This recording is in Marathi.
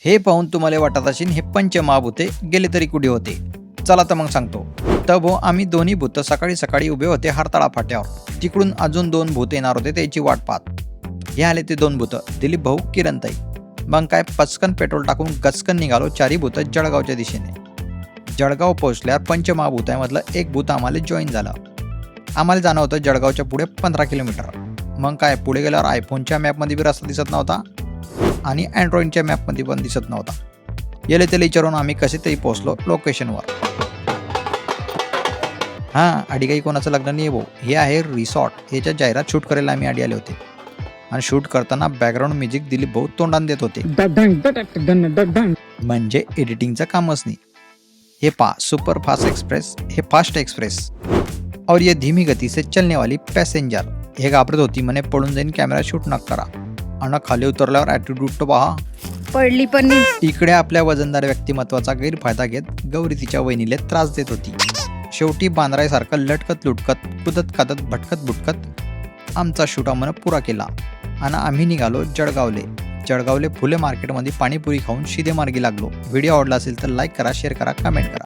हे पाहून तुम्हाला वाटत असेल हे पंचमहाभूते गेले तरी कुठे होते. चला तर मग सांगतो. तर भाऊ आम्ही दोन्ही भूत सकाळी सकाळी उभे होते हरताळा फाट्यावर. तिकडून अजून 2 भूत येणार होते त्याची वाट पाहत. हे आले ते 2 भूत, दिलीप भाऊ, किरणताई. मग काय पचकन पेट्रोल टाकून गचकन निघालो 4 भूत जळगावच्या दिशेने. जळगाव पोहोचल्यावर पंचमहाभूतामधलं एक भूत आम्हाला जॉईन झालं. आम्हाला जाणं होतं जळगावच्या पुढे 15 किलोमीटर. मग काय पुढे गेल्यावर आयफोनच्या मॅपमध्ये बी रस्ता दिसत नव्हता आणि अँड्रॉइडच्या मॅपमध्ये पण दिसत नव्हता. येले त्याला विचारून आम्ही कसे तरी पोहोचलो लोकेशनवर. हां, आधी काही कोणाचं लग्न नाही भाऊ, हे आहे रिसॉर्ट. याच्या जाहिरात शूट करायला आम्ही आधी आले होते आणि शूट करताना बॅकग्राऊंड म्युझिक दिलीप भाऊ तोंडान देत होते. म्हणजे एडिटिंगचं कामच नाही. ये पा सुपर फास्ट एक्सप्रेस, हे फास्ट एक्सप्रेस और ये धीमी गती से चलने वाली पैसेंजर. हे घाबरत होती म्हणे पळून जाईन कॅमेरा शूट न करा. आणि खाली उतरल्यावर ॲटिट्यूड तो पहा. पडली पण नाही. इकडे आपल्या वजनदार व्यक्तिमत्वाचा गैरफायदा घेत गौरी तिच्या वहिनीला त्रास देत होती. शेवटी बांद्रायसारखं लटकत लुटकत कुदत कादत भटकत बुटकत आमचा शूट आम्हाला पुरा केला आणि आम्ही निघालो जळगावले फुले मार्केटमध्ये पाणीपुरी खाऊन शिदे मार्गी लागलो. व्हिडिओ आवडला असेल तर लाईक करा, शेअर करा, कमेंट करा.